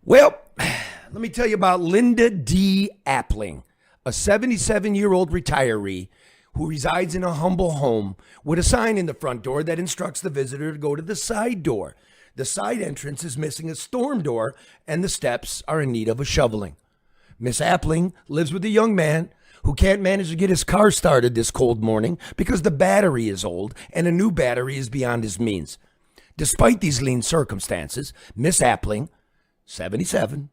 Well, let me tell you about Linda D. Appling, a 77-year-old retiree who resides in a humble home with a sign in the front door that instructs the visitor to go to the side door. The side entrance is missing a storm door, and the steps are in need of a shoveling. Miss Appling lives with a young man who can't manage to get his car started this cold morning because the battery is old and a new battery is beyond his means. Despite these lean circumstances, Miss Appling, 77,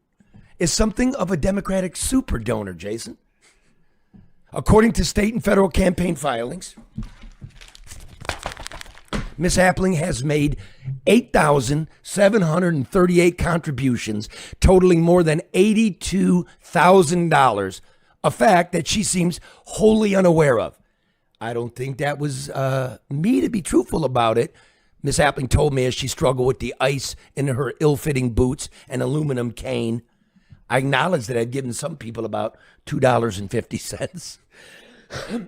is something of a Democratic super donor, Jason. According to state and federal campaign filings, Miss Appling has made 8,738 contributions, totaling more than $82,000, a fact that she seems wholly unaware of. I don't think that was me, to be truthful about it. Miss Appling told me as she struggled with the ice in her ill-fitting boots and aluminum cane. I acknowledge that I've given some people about $2.50.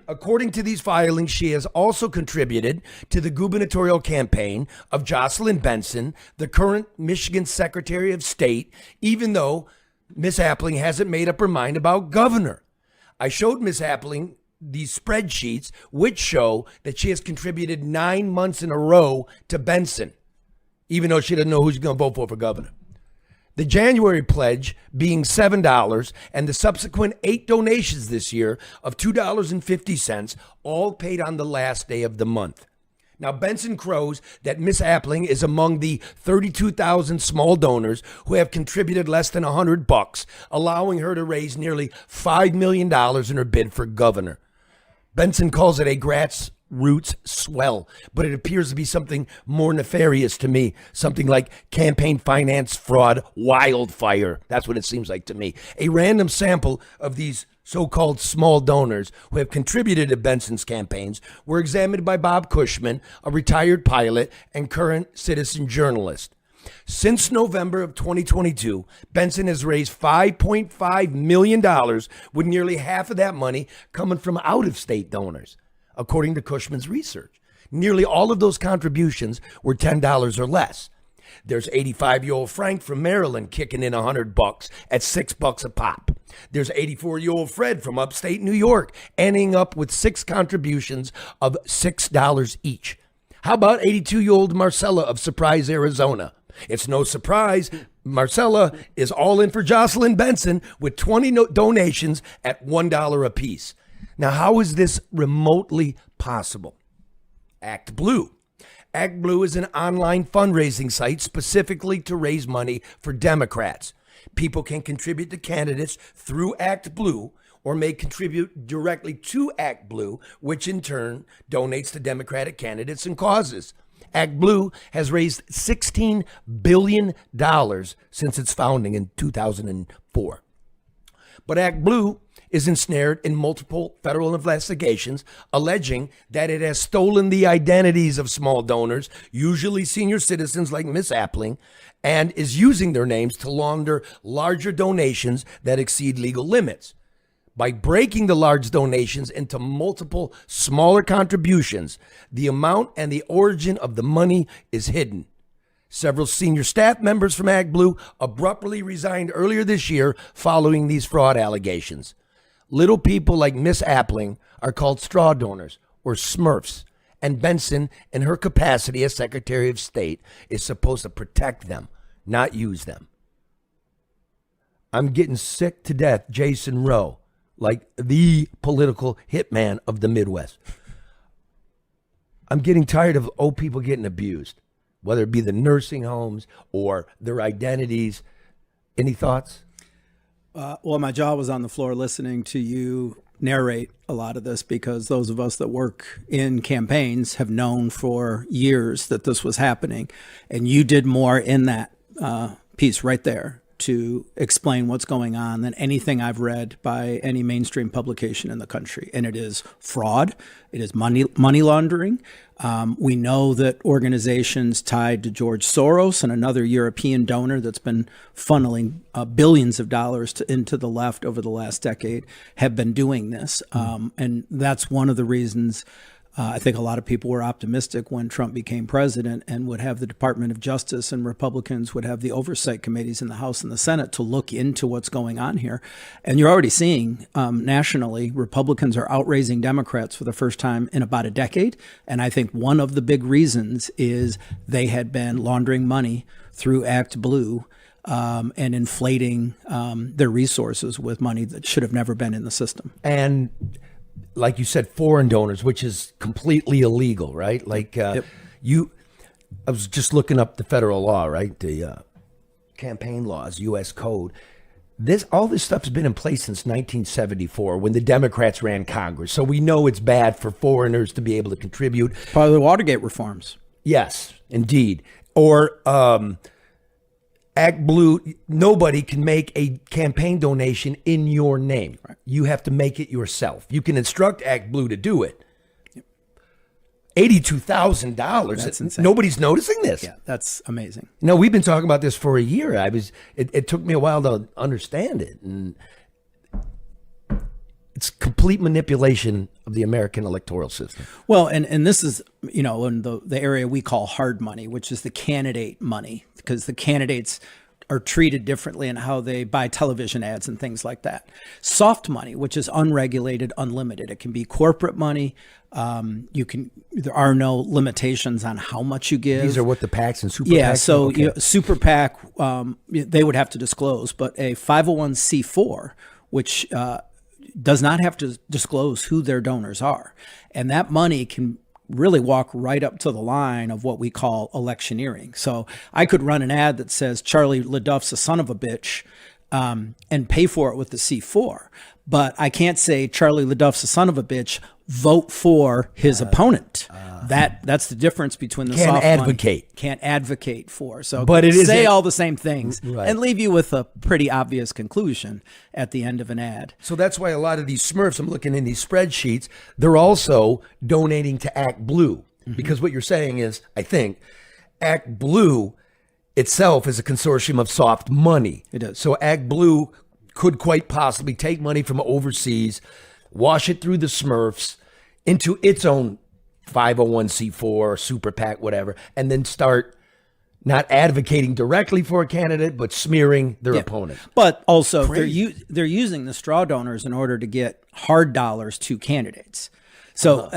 According to these filings, she has also contributed to the gubernatorial campaign of Jocelyn Benson, the current Michigan Secretary of State, even though Miss Appling hasn't made up her mind about governor. I showed Miss Appling these spreadsheets, which show that she has contributed 9 months in a row to Benson, even though she doesn't know who she's going to vote for governor. The January pledge being $7 and the subsequent 8 donations this year of $2.50, all paid on the last day of the month. Now, Benson crows that Miss Appling is among the 32,000 small donors who have contributed less than $100, allowing her to raise nearly $5 million in her bid for governor. Benson calls it a grassroots swell, but it appears to be something more nefarious to me, something like campaign finance fraud wildfire. That's what it seems like to me. A random sample of these so-called small donors who have contributed to Benson's campaigns were examined by Bob Cushman, a retired pilot and current citizen journalist. Since November of 2022, Benson has raised $5.5 million, with nearly half of that money coming from out-of-state donors, according to Cushman's research. Nearly all of those contributions were $10 or less. There's 85-year-old Frank from Maryland kicking in $100 at $6 a pop. There's 84-year-old Fred from upstate New York, ending up with 6 contributions of $6 each. How about 82-year-old Marcella of Surprise, Arizona? It's no surprise Marcella is all in for Jocelyn Benson with 20 donations at $1 apiece. Now, how is this remotely possible? Act Blue. Act Blue is an online fundraising site specifically to raise money for Democrats. People can contribute to candidates through Act Blue or may contribute directly to Act Blue, which in turn donates to Democratic candidates and causes. Act Blue has raised $16 billion since its founding in 2004. But Act Blue is ensnared in multiple federal investigations alleging that it has stolen the identities of small donors, usually senior citizens like Miss Appling, and is using their names to launder larger donations that exceed legal limits. By breaking the large donations into multiple smaller contributions, the amount and the origin of the money is hidden. Several senior staff members from Act Blue abruptly resigned earlier this year following these fraud allegations. Little people like Miss Appling are called straw donors or Smurfs, and Benson, in her capacity as Secretary of State, is supposed to protect them, not use them. I'm getting sick to death, Jason Roe, like the political hitman of the Midwest. I'm getting tired of old people getting abused, whether it be the nursing homes or their identities. Any thoughts? Well, my jaw was on the floor listening to you narrate a lot of this, because those of us that work in campaigns have known for years that this was happening. And you did more in that piece right there to explain what's going on than anything I've read by any mainstream publication in the country. And it is fraud. It is money laundering. We know that organizations tied to George Soros and another European donor that's been funneling billions of dollars into the left over the last decade have been doing this. And that's one of the reasons I think a lot of people were optimistic when Trump became president and would have the Department of Justice, and Republicans would have the oversight committees in the House and the Senate to look into what's going on here. And you're already seeing nationally, Republicans are outraising Democrats for the first time in about a decade. And I think one of the big reasons is they had been laundering money through Act Blue and inflating their resources with money that should have never been in the system. And like you said, foreign donors, which is completely illegal, right? Like I was just looking up the federal law, right? The campaign laws, U.S. code. All this stuff's been in place since 1974 when the Democrats ran Congress. So we know it's bad for foreigners to be able to contribute. Part of the Watergate reforms. Yes, indeed. Or Act Blue, nobody can make a campaign donation in your name. Right. You have to make it yourself. You can instruct Act Blue to do it. $82,000. That's insane. Nobody's noticing this. Yeah, that's amazing. No, we've been talking about this for a year. It took me a while to understand it. And it's complete manipulation of the American electoral system. Well, and this is, in the area we call hard money, which is the candidate money, because the candidates are treated differently in how they buy television ads and things like that. Soft money, which is unregulated, unlimited. It can be corporate money. There are no limitations on how much you give. These are what the PACs and super PACs. Yeah, so okay. Super PAC, they would have to disclose, but a 501c4, which does not have to disclose who their donors are. And that money can really walk right up to the line of what we call electioneering. So I could run an ad that says Charlie LeDuff's a son of a bitch and pay for it with the C4. But I can't say Charlie LeDuff's a son of a bitch, vote for his opponent. That's the difference between the soft money. Can't advocate for. So but it say all the same things right, and leave you with a pretty obvious conclusion at the end of an ad. So that's why a lot of these Smurfs, I'm looking in these spreadsheets, they're also donating to Act Blue. Mm-hmm. Because what you're saying is, I think, Act Blue itself is a consortium of soft money. It is. So Act Blue could quite possibly take money from overseas, wash it through the Smurfs into its own 501c4, super PAC, whatever, and then start not advocating directly for a candidate, but smearing their opponent. But also, they're using the straw donors in order to get hard dollars to candidates. So,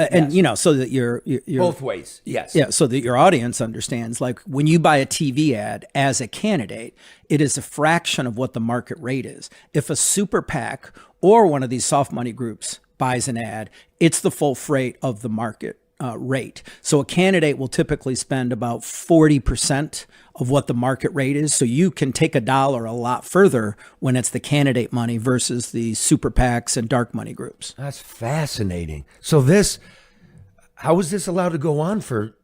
so that you're both ways. Yes. Yeah. So that your audience understands, like when you buy a TV ad as a candidate, it is a fraction of what the market rate is. If a super PAC or one of these soft money groups buys an ad, it's the full freight of the market rate. So a candidate will typically spend about 40% of what the market rate is. So you can take a dollar a lot further when it's the candidate money versus the super PACs and dark money groups. That's fascinating. So how is this allowed to go on for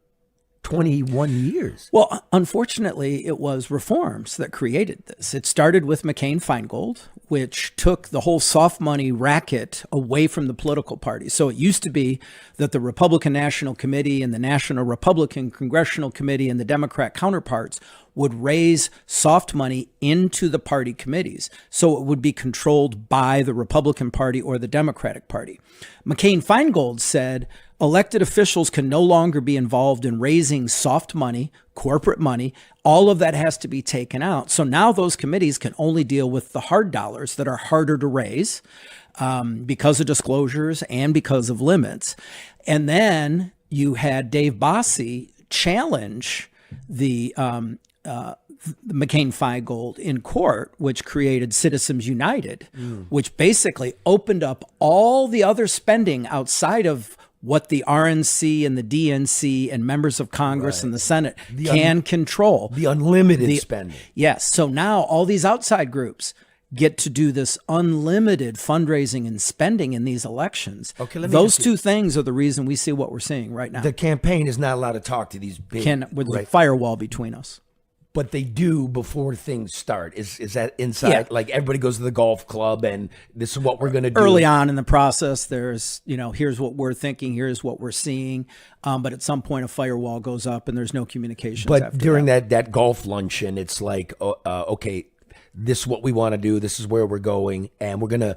21 years? Well, unfortunately, it was reforms that created this. It started with McCain-Feingold, which took the whole soft money racket away from the political parties. So it used to be that the Republican National Committee and the National Republican Congressional Committee and the Democrat counterparts would raise soft money into the party committees. So it would be controlled by the Republican Party or the Democratic Party. McCain-Feingold said elected officials can no longer be involved in raising soft money, corporate money. All of that has to be taken out. So now those committees can only deal with the hard dollars that are harder to raise because of disclosures and because of limits. And then you had Dave Bossie challenge the McCain-Feingold in court, which created Citizens United, which basically opened up all the other spending outside of what the RNC and the DNC and members of Congress and the Senate can control. The unlimited spending. Yes. So now all these outside groups get to do this unlimited fundraising and spending in these elections. Okay, those two things are the reason we see what we're seeing right now. The campaign is not allowed to talk to these big... With a firewall between us. But they do before things start. Is that inside? Yeah. Like everybody goes to the golf club and this is what we're going to do. Early on in the process, there's, here's what we're thinking, here's what we're seeing. But at some point a firewall goes up and there's no communication. But during that golf luncheon, it's like, okay, this is what we want to do. This is where we're going. And we're going to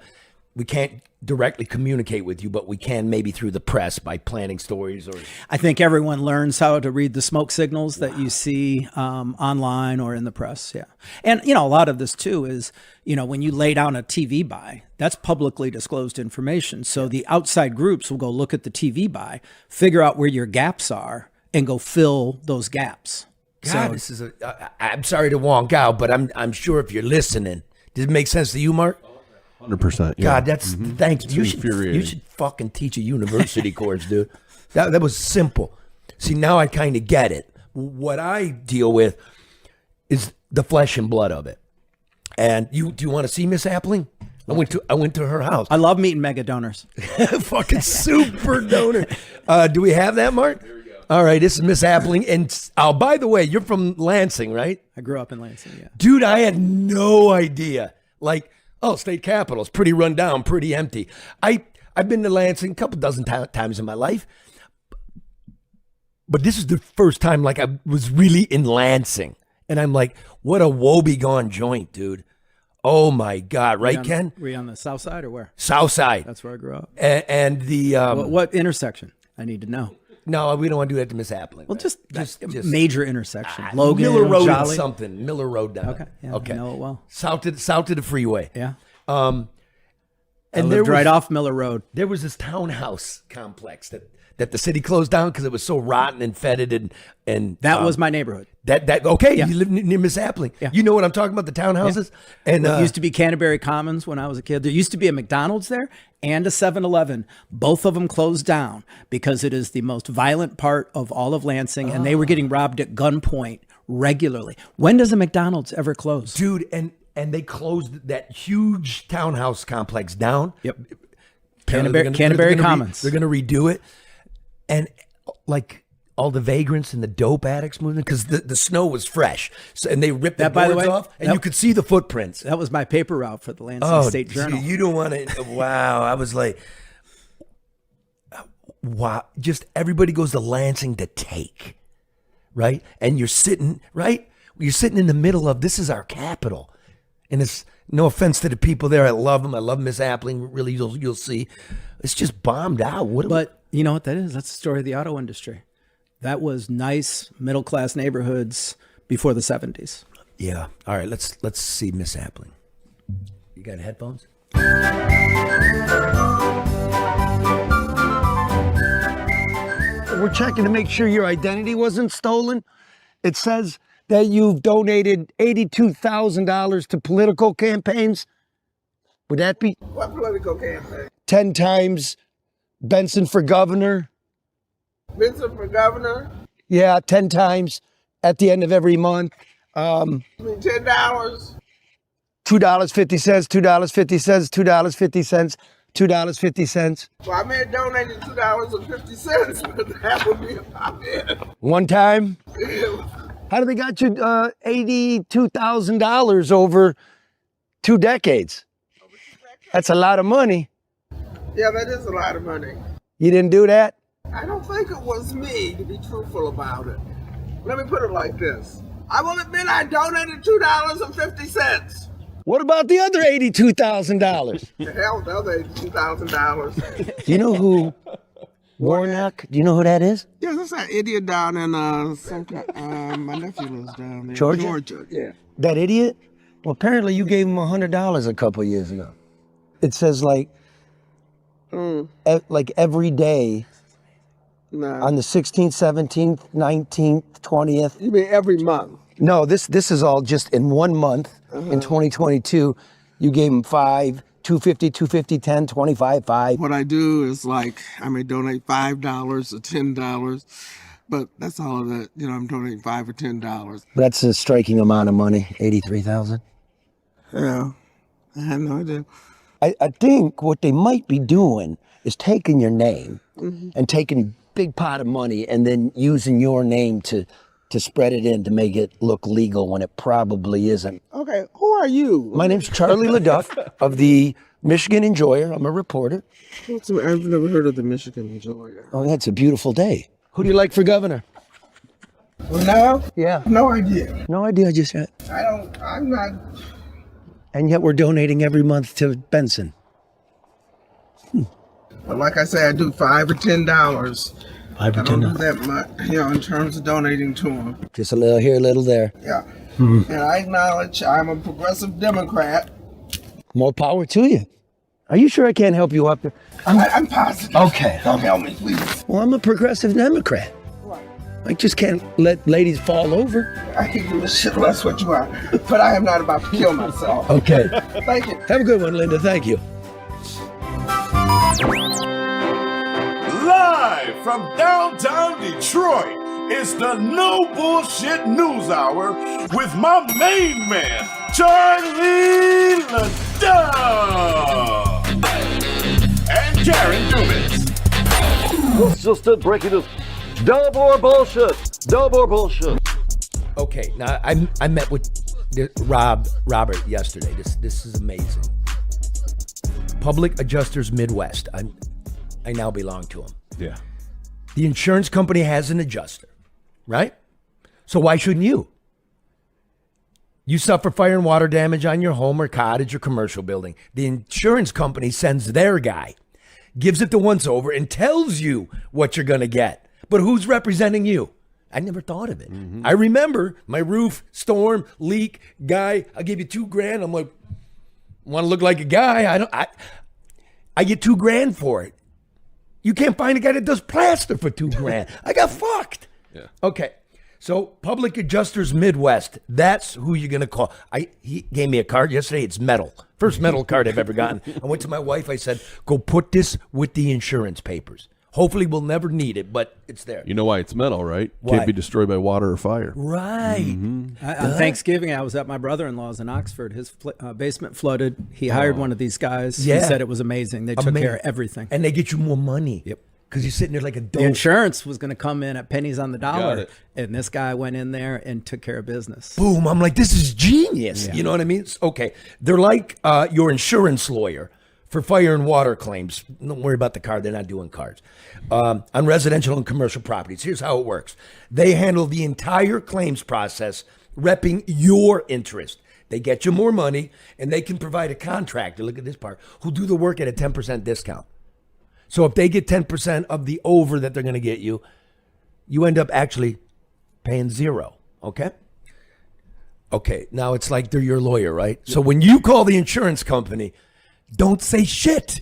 we can't directly communicate with you, but we can maybe through the press by planning stories. Or I think everyone learns how to read the smoke signals that you see online or in the press. Yeah. And, a lot of this too is, when you lay down a TV buy, that's publicly disclosed information. So the outside groups will go look at the TV buy, figure out where your gaps are, and go fill those gaps. God, this is I'm sorry to wonk out, but I'm sure if you're listening, does it make sense to you, Mark? 100%. Yeah. God, that's thanks. You infuriating. should fucking teach a university course, dude. That was simple. See, now I kind of get it. What I deal with is the flesh and blood of it. And do you want to see Miss Appling? I went to her house. I love meeting mega donors. Fucking super donor. Do we have that, Mark? There we go. All right, this is Miss Appling. And by the way, you're from Lansing, right? I grew up in Lansing, yeah. Dude, I had no idea. State Capitol is pretty run down, pretty empty. I've been to Lansing a couple dozen times in my life. But this is the first time I was really in Lansing. And I'm like, what a woebegone joint, dude. Oh my God, right, Ken? Were you on the south side or where? South side. That's where I grew up. And the what intersection? I need to know. No, we don't want to do that to Miss Appling. Well, just major intersection. Logan, Miller Road Jolly. and something. Miller Road down. Okay, yeah, okay. I know it well. South to the freeway. Yeah. And I lived right off Miller Road. There was this townhouse complex that the city closed down because it was so rotten and fetid and that was my neighborhood. Okay, you live near Miss Appling. Yeah. You know what I'm talking about, the townhouses? Yeah. And it used to be Canterbury Commons when I was a kid. There used to be a McDonald's there and a 7-Eleven. Both of them closed down because it is the most violent part of all of Lansing, and they were getting robbed at gunpoint regularly. When does a McDonald's ever close? Dude, and they closed that huge townhouse complex down. Yep. Canterbury Commons. They're going to redo it. And all the vagrants and the dope addicts moving because the snow was fresh, and they ripped the boards off, and you could see the footprints. That was my paper route for the Lansing State Journal. You don't want to. Wow, I was like, wow. Just everybody goes to Lansing to take, right? And you're sitting right. You're sitting in the middle of this is our capital, and it's no offense to the people there. I love them. I love Miss Appling. Really, you'll see, it's just bombed out. But you know what that is? That's the story of the auto industry. That was nice middle-class neighborhoods before the 70s. Yeah. All right, let's see Miss Appling. You got headphones? We're checking to make sure your identity wasn't stolen. It says that you've donated $82,000 to political campaigns. Would that be? What political campaign? 10 times Benson for governor. Benson for governor? Yeah, 10 times at the end of every month. I mean, $10? $2.50, $2.50, $2.50, $2.50. Well, I may have donated $2.50, but that would be about it. One time? How do they got you $82,000 over 2 decades? That's a lot of money. Yeah, that is a lot of money. You didn't do that? I don't think it was me, to be truthful about it. Let me put it like this. I will admit I donated $2.50. What about the other $82,000? The hell, the other $82,000. Do you know who Warnock? Do you know who that is? Yeah, that's that idiot down in my nephew lives down there. Georgia? Yeah. That idiot? Well, apparently you gave him $100 a couple years ago. It says like every day on the 16th, 17th, 19th, 20th. You mean every month? No, this is all just in 1 month in 2022. You gave him 5, 250, 250, 10, 25, 5. What I do is I may donate $5 or $10, but that's all of that. I'm donating $5 or $10. That's a striking amount of money, 83,000. Yeah, I had no idea. I think what they might be doing is taking your name and taking big pot of money and then using your name to spread it in to make it look legal when it probably isn't. Okay, who are you? My name's Charlie LeDuff of the Michigan Enjoyer. I'm a reporter. I've never heard of the Michigan Enjoyer. Oh, that's a beautiful day. Who do you like for governor? Well, now? Yeah. No idea. No idea just yet. I'm not. And yet we're donating every month to Benson. But like I say, I do $5 or $10. $5 or I don't do $10. that much, in terms of donating to them. Just a little here, a little there. Yeah. And I acknowledge I'm a progressive Democrat. More power to you. Are you sure I can't help you up there? I'm positive. Okay. Don't help me, please. Well, I'm a progressive Democrat. I just can't let ladies fall over. I can give a shit less what you are, but I am not about to kill myself. Okay. Thank you. Have a good one, Linda. Thank you. Live from downtown Detroit, it's the No Bullshit News Hour with my main man, Charlie LeDuff, and Karen Dumas. It's just breaking news. Double bullshit. Double bullshit. Okay, now I met with Robert yesterday. This is amazing. Public Adjusters Midwest. I now belong to him. Yeah. The insurance company has an adjuster, right? So why shouldn't you? You suffer fire and water damage on your home or cottage or commercial building. The insurance company sends their guy, gives it the once over, and tells you what you're going to get. But who's representing you? I never thought of it. I remember my roof, storm, leak, guy, I'll give you $2,000. I'm like, want to look like a guy? I get $2,000 for it. You can't find a guy that does plaster for $2,000. I got fucked. Yeah. Okay. So Public Adjusters Midwest, that's who you're going to call. He gave me a card yesterday. It's metal. First metal card I've ever gotten. I went to my wife. I said, go put this with the insurance papers. Hopefully we'll never need it, but it's there. You know why it's metal, right? Why? Can't be destroyed by water or fire. Right. On Thanksgiving, I was at my brother-in-law's in Oxford. His basement flooded. He hired one of these guys. Yeah. He said it was amazing. They took care of everything. And they get you more money. Yep. Because you're sitting there like a dope. The insurance was going to come in at pennies on the Got dollar, it. and this guy went in there and took care of business. Boom. I'm like, this is genius. You know what I mean? Okay. They're like your insurance lawyer for fire and water claims. Don't worry about the car. They're not doing cars. On residential and commercial properties. Here's how it works. They handle the entire claims process, repping your interest. They get you more money, and they can provide a contractor, look at this part, who'll do the work at a 10% discount. So if they get 10% of the over that they're going to get you, you end up actually paying zero, okay? Okay, now it's like they're your lawyer, right? So when you call the insurance company, don't say shit,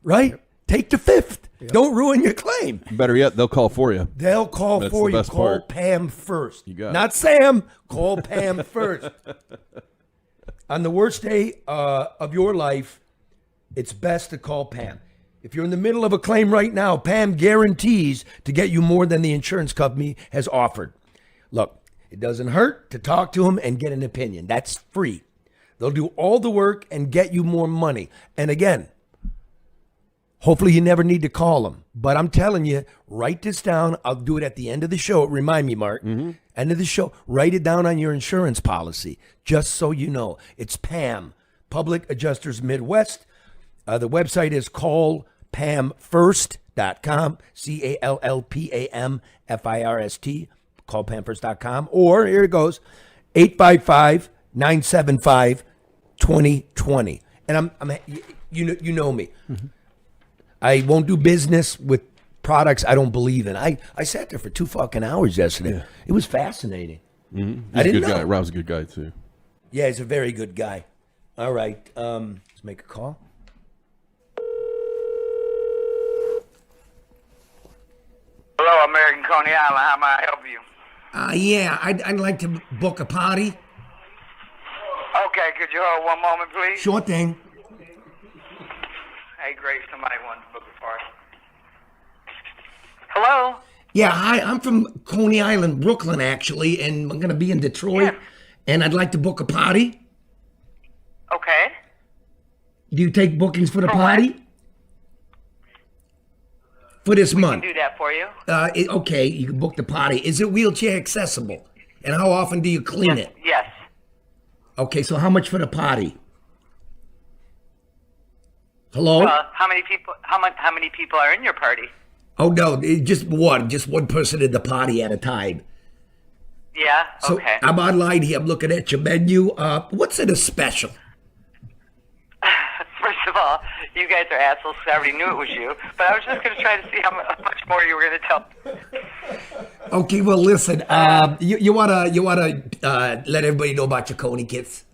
right? Take the fifth. Don't ruin your claim. Better yet, they'll call for you. They'll call That's for the you. best Call part. Pam first. You got it. Not Sam. Call Pam first. On the worst day of your life, it's best to call Pam. If you're in the middle of a claim right now, Pam guarantees to get you more than the insurance company has offered. Look, it doesn't hurt to talk to them and get an opinion. That's free. They'll do all the work and get you more money. And again, hopefully you never need to call them. But I'm telling you, write this down. I'll do it at the end of the show. Remind me, Mark. End of the show. Write it down on your insurance policy, just so you know. It's Pam, Public Adjusters Midwest. The website is callpamfirst.com, CALLPAMFIRST, callpamfirst.com. Or, here it goes, 855-975-2020. And you know me. I won't do business with products I don't believe in. I sat there for 2 fucking hours yesterday. Yeah. It was fascinating. He's I didn't a good know. guy. Rob's a good guy, too. Yeah, he's a very good guy. All right, let's make a call. Hello, American Coney Island. How may I help you? Yeah, I'd like to book a party. Okay, could you hold one moment, please? Sure thing. Hey, Grace, somebody wanted to book a party. Hello? Yeah, hi, I'm from Coney Island, Brooklyn, actually, and I'm going to be in Detroit, Yeah. and I'd like to book a party. Okay. Do you take bookings for the For what? party? For this Can month. do that for you. Okay, you can book the party. Is it wheelchair accessible? And how often do you clean it? Yes. Okay, so how much for the party? Hello? How many people? How many people are in your party? Oh, no, just one person in the party at a time. Yeah. So Okay. I'm online here. I'm looking at your menu. What's in a special? First of all, you guys are assholes because I already knew it was you. But I was just going to try to see how much more you were going to tell. Okay, well, listen. You wanna let everybody know about your Coney kits?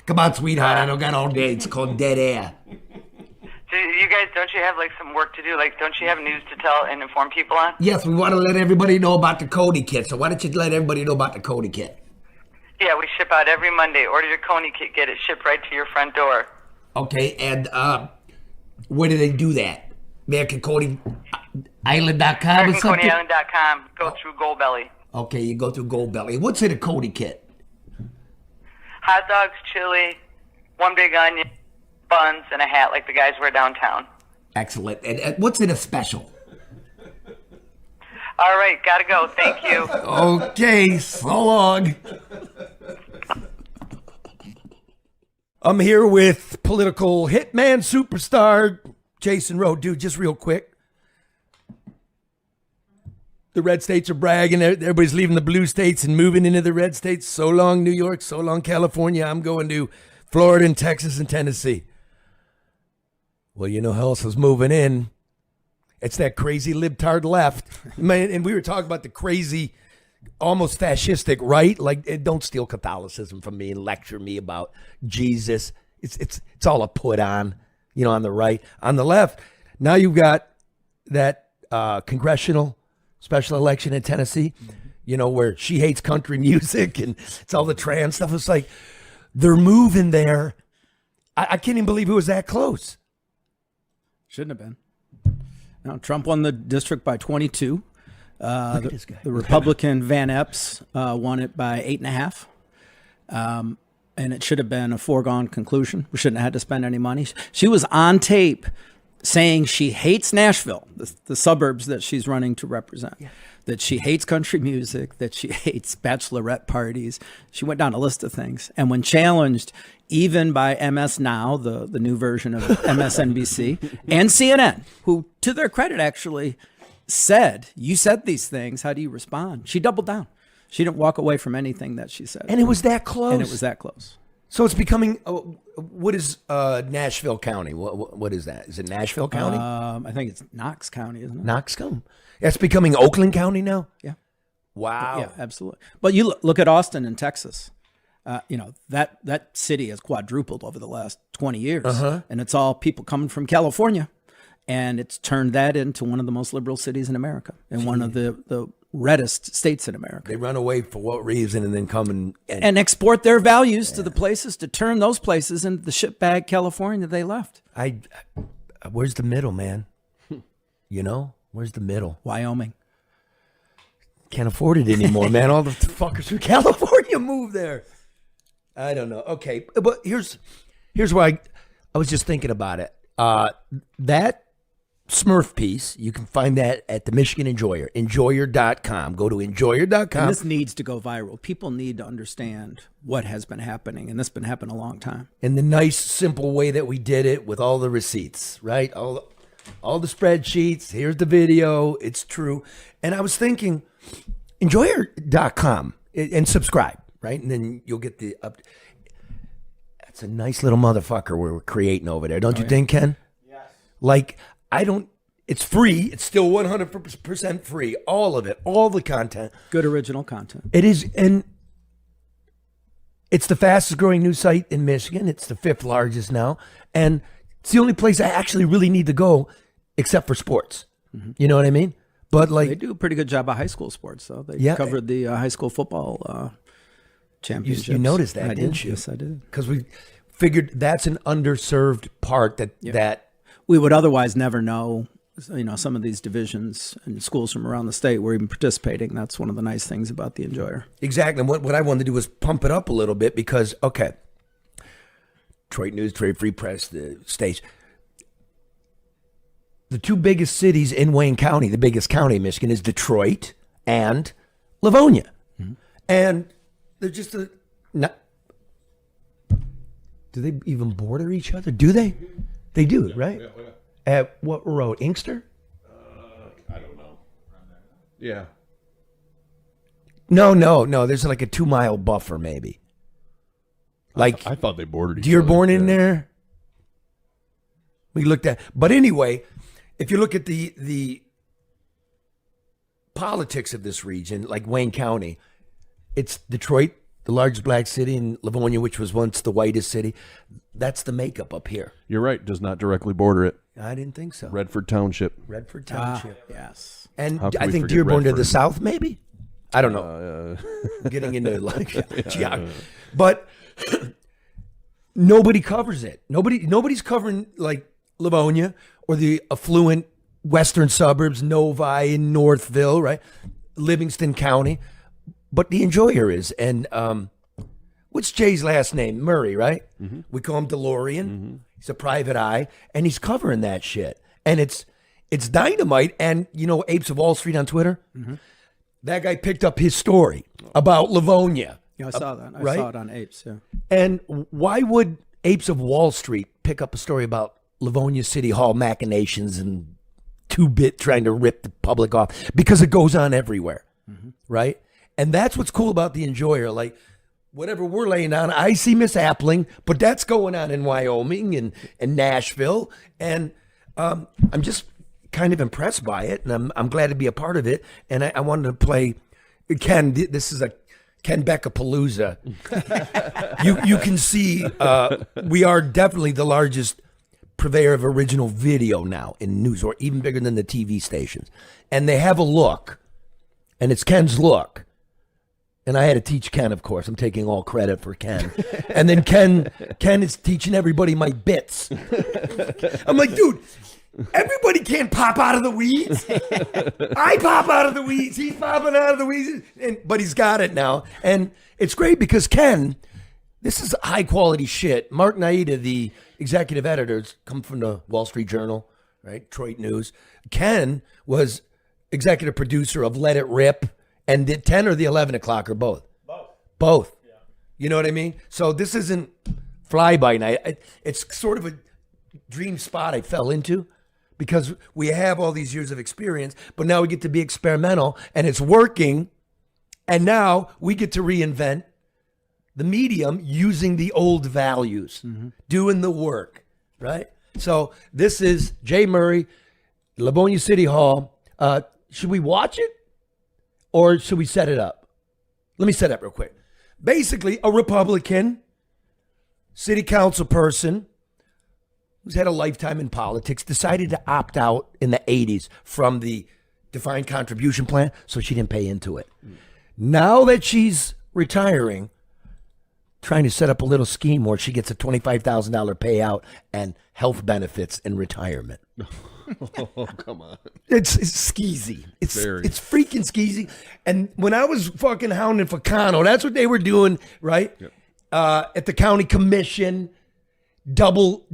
Come on, sweetheart. I don't got all day. It's called dead air. Do you guys, don't you have like some work to do? Like, don't you have news to tell and inform people on? Yes, we want to let everybody know about the Coney kit. So why don't you let everybody know about the Coney kit? Yeah, we ship out every Monday. Order your Coney kit, get it shipped right to your front door. Okay, and where do they do that? AmericanConeyIsland.com or something? AmericanConeyIsland.com. Go through Goldbelly. Okay, you go through Goldbelly. What's in a Coney kit? Hot dogs, chili, one big onion, buns, and a hat like the guys wear downtown. Excellent. And what's in a special? All right, gotta go. Thank you. Okay, so long. I'm here with political hitman superstar Jason Roe. Dude, just real quick. The red states are bragging. Everybody's leaving the blue states and moving into the red states. So long, New York. So long, California. I'm going to Florida and Texas and Tennessee. Well, you know who else is moving in? It's that crazy libtard left. Man, and we were talking about the crazy, almost fascistic right. Like, don't steal Catholicism from me and lecture me about Jesus. It's all a put on, you know, on the right. On the left, now you've got that congressional special election in Tennessee, you know, where she hates country music and it's all the trans stuff. It's like they're moving there. I can't even believe it was that close. Shouldn't have been. Now, Trump won the district by 22. The Republican Van Epps won it by 8.5. And it should have been a foregone conclusion. We shouldn't have had to spend any money. She was on tape saying she hates Nashville, the suburbs that she's running to represent, that she hates country music, that she hates bachelorette parties. She went down a list of things. And when challenged, even by MS Now, the new version of MSNBC, and CNN, who, to their credit, actually said, you said these things, how do you respond? She doubled down. She didn't walk away from anything that she said. And it was that close. And it was that close. So it's becoming, what is Nashville County? What is that? Is it Nashville County? I think it's Knox County, isn't it? Knox County. It's becoming Oakland County now? Yeah. Wow. Yeah, absolutely. But you look at Austin in Texas. You know, that city has quadrupled over the last 20 years. And it's all people coming from California. And it's turned that into one of the most liberal cities in America and one of the reddest states in America. They run away for what reason and then come and export their values to the places to turn those places into the shitbag California they left. Where's the middle, man? You know, where's the middle? Wyoming. Can't afford it anymore, man. All the fuckers from California move there. I don't know. Okay, but here's why I was just thinking about it. That Smurf piece, you can find that at the Michigan Enjoyer, enjoyer.com. Go to enjoyer.com. And this needs to go viral. People need to understand what has been happening, and this has been happening a long time. In the nice, simple way that we did it with all the receipts, right? All the spreadsheets. Here's the video. It's true. And I was thinking, enjoyer.com and subscribe, right? And then you'll get the up. That's a nice little motherfucker we're creating over there. Don't you think, Ken? Yes. Like, it's free. It's still 100% free. All of it. All the content. Good original content. It is. And it's the fastest growing news site in Michigan. It's the 5th largest now. And it's the only place I actually really need to go except for sports. You know what I mean? But like, they do a pretty good job of high school sports, though. They covered the high school football championships. You noticed that, didn't you? Yes, I did. Because we figured that's an underserved part that we would otherwise never know. You know, some of these divisions and schools from around the state were even participating. That's one of the nice things about the Enjoyer. Exactly. And what I wanted to do was pump it up a little bit because, okay, Detroit News, Detroit Free Press, the states. The two biggest cities in Wayne County, the biggest county in Michigan, is Detroit and Livonia. And they're just not. Do they even border each other? Do they? They do, right? Yeah. At what road? Inkster? I don't know. Yeah. No. There's like a 2-mile buffer, maybe. Like I thought they bordered each Dearborn other. in there. We looked at, but anyway, if you look at the politics of this region, like Wayne County, it's Detroit, the largest black city, and Livonia, which was once the whitest city. That's the makeup up here. You're right. Does not directly border it. I didn't think so. Redford Township. Redford Township. Yes. And How could I we think forget Dearborn to the Redford? south, maybe? I don't know. Getting into like geography. But nobody covers it. Nobody's covering like Livonia or the affluent western suburbs, Novi and Northville, right? Livingston County. But the enjoyer is. And what's Jay's last name? Murray, right? Mm-hmm. We call him DeLorean. Mm-hmm. He's a private eye, and he's covering that shit. And it's dynamite. And you know, Apes of Wall Street on Twitter? Mm-hmm. That guy picked up his story about Livonia. Yeah, I saw that. I right? saw it on Apes, yeah. And why would Apes of Wall Street pick up a story about Livonia City Hall machinations and 2-bit trying to rip the public off? Because it goes on everywhere, right? And that's what's cool about the enjoyer. Like, whatever we're laying down, I see misappling, but that's going on in Wyoming and Nashville. And I'm just kind of impressed by it, and I'm glad to be a part of it. And I wanted to play Ken. This is a Ken Becca-palooza. you can see we are definitely the largest purveyor of original video now in news, or even bigger than the TV stations. And they have a look, and it's Ken's look. And I had to teach Ken, of course. I'm taking all credit for Ken. And then Ken is teaching everybody my bits. I'm like, dude, everybody can't pop out of the weeds. I pop out of the weeds. He's popping out of the weeds. But he's got it now. And it's great because Ken, this is high quality shit. Mark Naida, the executive editors, come from the Wall Street Journal, right? Detroit News. Ken was executive producer of Let It Rip and did 10 or the 11 o'clock or both. Both. Yeah. You know what I mean? So this isn't fly by night. It's sort of a dream spot I fell into because we have all these years of experience, but now we get to be experimental and it's working. And now we get to reinvent the medium using the old values, doing the work, right? So this is Jay Murray, Livonia City Hall. Should we watch it or should we set it up? Let me set it up real quick. Basically, a Republican city council person who's had a lifetime in politics decided to opt out in the 80s from the defined contribution plan, so she didn't pay into it. Now that she's retiring, trying to set up a little scheme where she gets a $25,000 payout and health benefits in retirement. Oh, come on. It's skeezy. It's Very. It's freaking skeezy. And when I was fucking hounding for Cano, that's what they were doing, right? Yep. At the county commission, double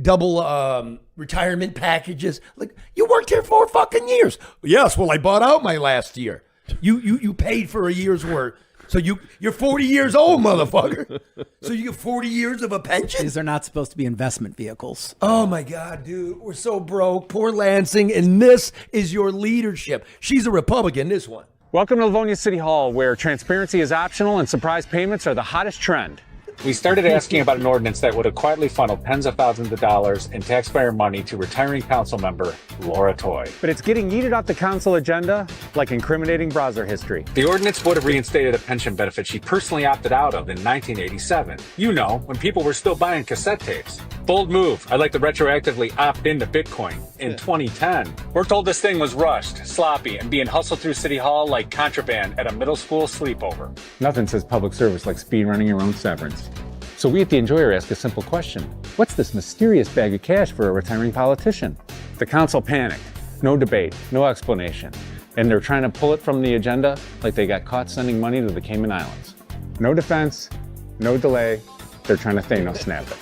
retirement packages. Like, you worked here 4 fucking years. Yes, well, I bought out my last year. You paid for a year's work. So you're 40 years old, motherfucker. So you get 40 years of a pension? These are not supposed to be investment vehicles. Oh my God, dude. We're so broke. Poor Lansing. And this is your leadership. She's a Republican, this one. Welcome to Livonia City Hall, where transparency is optional and surprise payments are the hottest trend. We started asking about an ordinance that would have quietly funneled tens of thousands of dollars in taxpayer money to retiring council member Laura Toy. But it's getting yeeted off the council agenda like incriminating browser history. The ordinance would have reinstated a pension benefit she personally opted out of in 1987. You know, when people were still buying cassette tapes. Bold move. I'd like to retroactively opt into Bitcoin in 2010. We're told this thing was rushed, sloppy, and being hustled through City Hall like contraband at a middle school sleepover. Nothing says public service like speed running your own severance. So we at The Enjoyer ask a simple question. What's this mysterious bag of cash for a retiring politician? The council panicked. No debate, no explanation. And they're trying to pull it from the agenda like they got caught sending money to the Cayman Islands. No defense, no delay. They're trying to Thanos snap it.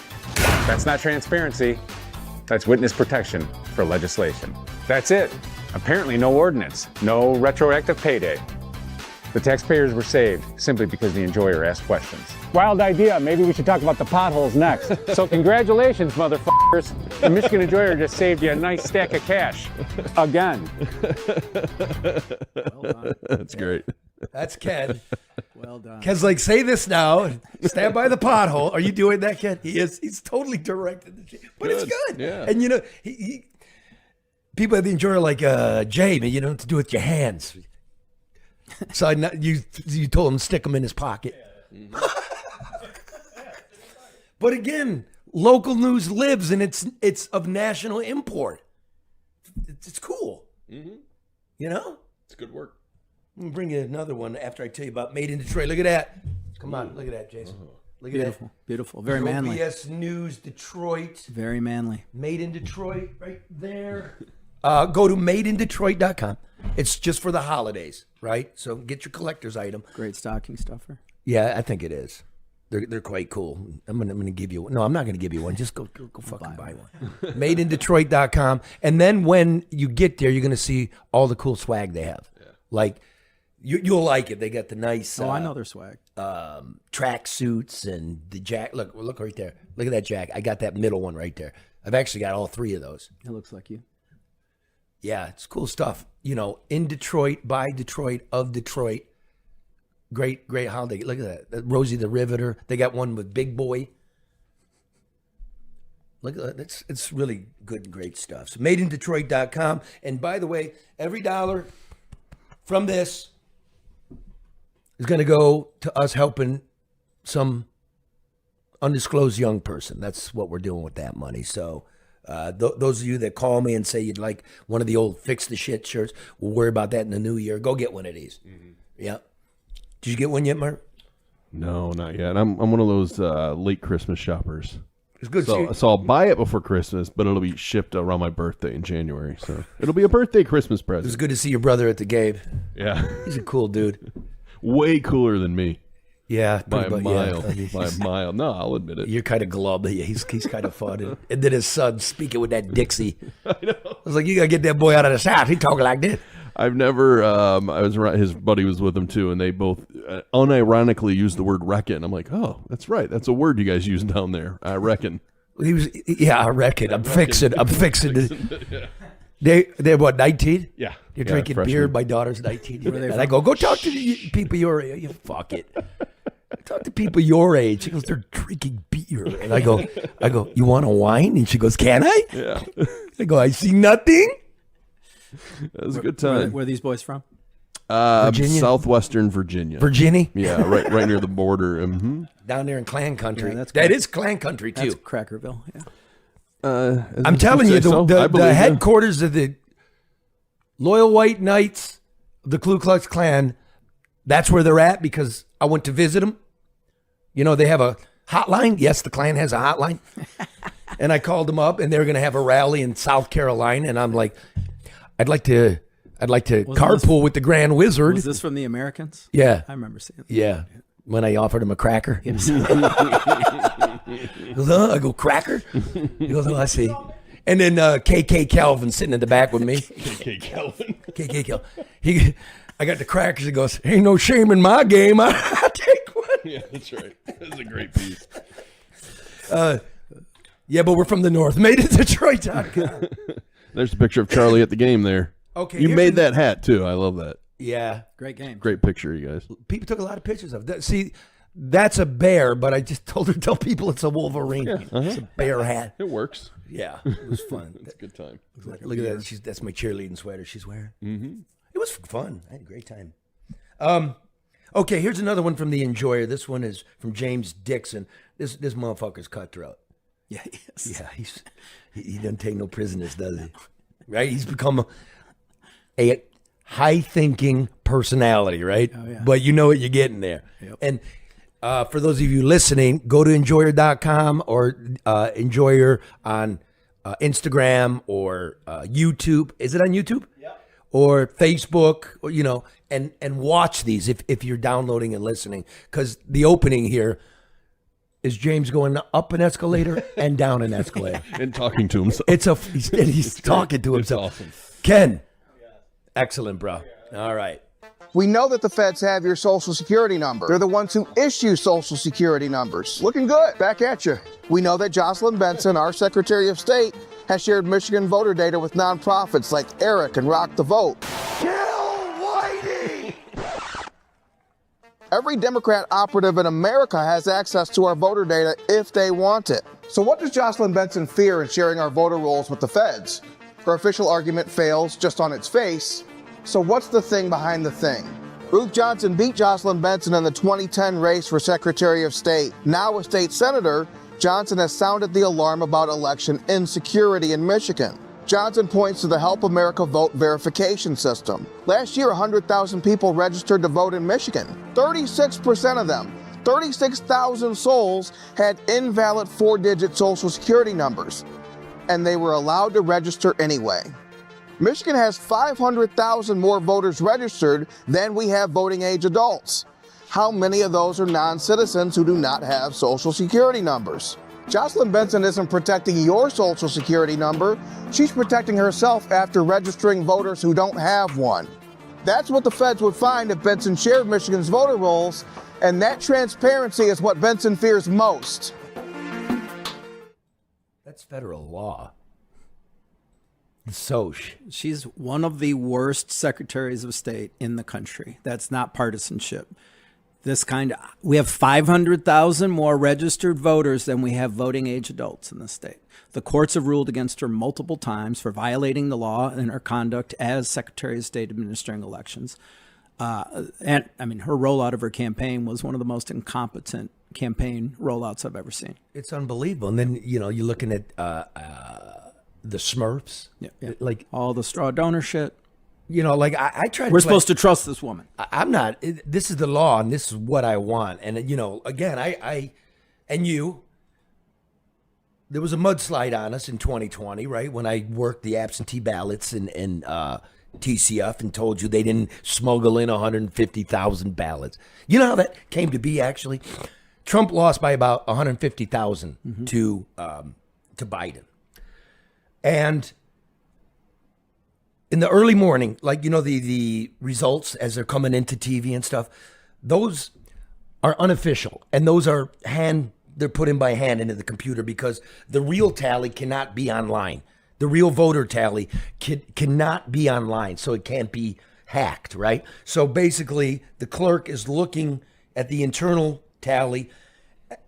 That's not transparency. That's witness protection for legislation. That's it. Apparently no ordinance, no retroactive payday. The taxpayers were saved simply because The Enjoyer asked questions. Wild idea. Maybe we should talk about the potholes next. So congratulations, motherfuckers. The Michigan Enjoyer just saved you a nice stack of cash. Again. That's great. That's Ken. Well done. Ken's like, say this now. Stand by the pothole. Are you doing that, Ken? He is. He's totally directed the shit. But it's good. Yeah. And, he people at the Enjoyer are like, Jay, man, you don't have to do it with your hands. So you told him to stick them in his pocket. But again, local news lives, and it's of national import. It's cool. Mm-hmm. It's good work. Let me bring you another one after I tell you about Made in Detroit. Look at that. Come on, look at that, Jason. Look at Beautiful, that. beautiful. Very manly. BS News Detroit. Very manly. Made in Detroit, right there. Go to madeindetroit.com. It's just for the holidays, right? So get your collector's item. Great stocking stuffer. Yeah, I think it is. They're quite cool. I'm gonna give you one. No, I'm not gonna give you one. Just go fucking buy one. Madeindetroit.com. And then when you get there, you're gonna see all the cool swag they have. Yeah. Like you'll like it. They got the nice. I know their swag. Track suits and the jack. Look right there. Look at that jack. I got that middle one right there. I've actually got all three of those. It looks like you. Yeah, it's cool stuff. In Detroit, by Detroit, of Detroit. Great holiday. Look at that. Rosie the Riveter. They got one with Big Boy. Look at that. It's really good and great stuff. So madeindetroit.com. And by the way, every dollar from this is going to go to us helping some undisclosed young person. That's what we're doing with that money. So those of you that call me and say you'd like one of the old Fix the Shit shirts, we'll worry about that in the new year. Go get one of these. Mm-hmm. Yeah. Did you get one yet, Mark? No, not yet. I'm one of those late Christmas shoppers. It's good. So I'll buy it before Christmas, but it'll be shipped around my birthday in January. So it'll be a birthday Christmas present. It was good to see your brother at the game. Yeah. He's a cool dude. Way cooler than me. Yeah. By a mile. Yeah. By a mile. No, I'll admit it. You're kind of glub. He's kind of fun. And then his son speaking with that Dixie. I know. I was like, you got to get that boy out of the South. He talking like this. I've never, I was around, his buddy was with him too, and they both unironically used the word reckon. I'm like, oh, that's right. That's a word you guys use down there. I reckon. I reckon. I'm fixing. Yeah. They're what, 19? Yeah. You're drinking freshman. beer. My daughter's 19. And I go talk to the people your age. You fuck it. Talk to people your age. She goes, they're drinking beer. And I go, you want a wine? And she goes, can I? Yeah. I go, I see nothing. That was a good time. Where are these boys from? Virginia? Southwestern Virginia. Virginia? Yeah, right near the border. Mm-hmm. Down there in Clan Country. Yeah, that is Clan Country, too. That's Crackerville, yeah. I'm telling you, the headquarters of the Loyal White Knights of the Ku Klux Klan, that's where they're at because I went to visit them. They have a hotline. Yes, the Klan has a hotline. And I called them up, and they were going to have a rally in South Carolina, and I'm like, I'd like to carpool with the Grand Wizard. Was this from the Americans? Yeah. I remember seeing that. Yeah. When I offered him a cracker. He goes, I go, cracker? He goes, oh, I see. And then KK Calvin sitting in the back with me. KK Calvin. KK Calvin. I got the crackers. He goes, ain't no shame in my game. I'll take one. Yeah, that's right. That's a great piece. Yeah, but we're from the North. Made in Detroit.com. There's a picture of Charlie at the game there. Okay. You made that hat, too. I love that. Yeah. Great game. Great picture, you guys. People took a lot of pictures of that. See, that's a bear, but I just told her to tell people it's a Wolverine. Yeah, It's a bear hat. It works. Yeah, it was fun. It's a good time. Look at that. That's my cheerleading sweater she's wearing. Mm-hmm. It was fun. I had a great time. Okay, here's another one from the Enjoyer. This one is from James Dixon. This motherfucker's cutthroat. Yeah, he is. Yeah, he doesn't take no prisoners, does he? Right? He's become a high-thinking personality, right? Oh, yeah. But you know what you're getting there. Yep. And for those of you listening, go to enjoyer.com or Enjoyer on Instagram or YouTube. Is it on YouTube? Yeah. Or Facebook, or, and watch these if you're downloading and listening. Because the opening here is James going up an escalator and down an escalator. And talking to himself. He's talking to himself. It's awesome. Ken, excellent, bro. All right. We know that the feds have your social security number. They're the ones who issue social security numbers. Looking good. Back at you. We know that Jocelyn Benson, our Secretary of State, has shared Michigan voter data with nonprofits like Eric and Rock the Vote. Kill Whitey! Every Democrat operative in America has access to our voter data if they want it. So what does Jocelyn Benson fear in sharing our voter rolls with the feds? Her official argument fails just on its face. So what's the thing behind the thing? Ruth Johnson beat Jocelyn Benson in the 2010 race for Secretary of State. Now a state senator, Johnson has sounded the alarm about election insecurity in Michigan. Johnson points to the Help America Vote verification system. Last year, 100,000 people registered to vote in Michigan. 36% of them, 36,000 souls, had invalid 4-digit social security numbers, and they were allowed to register anyway. Michigan has 500,000 more voters registered than we have voting age adults. How many of those are non-citizens who do not have social security numbers? Jocelyn Benson isn't protecting your social security number. She's protecting herself after registering voters who don't have one. That's what the feds would find if Benson shared Michigan's voter rolls, and that transparency is what Benson fears most. That's federal law. Soch. She's one of the worst secretaries of state in the country. That's not partisanship. We have 500,000 more registered voters than we have voting age adults in the state. The courts have ruled against her multiple times for violating the law and her conduct as Secretary of State administering elections. And I mean, her rollout of her campaign was one of the most incompetent campaign rollouts I've ever seen. It's unbelievable. And then, you're looking at the Smurfs. Yeah. Like all the straw donor shit. I try to We're supposed to trust this woman. I'm not. This is the law, and this is what I want. And, again, there was a mudslide on us in 2020, right? When I worked the absentee ballots in TCF and told you they didn't smuggle in 150,000 ballots. You know how that came to be, actually? Trump lost by about 150,000 to Biden. And in the early morning, the results as they're coming into TV and stuff, those are unofficial. And those are they're put in by hand into the computer because the real tally cannot be online. The real voter tally cannot be online, so it can't be hacked, right? So basically, the clerk is looking at the internal tally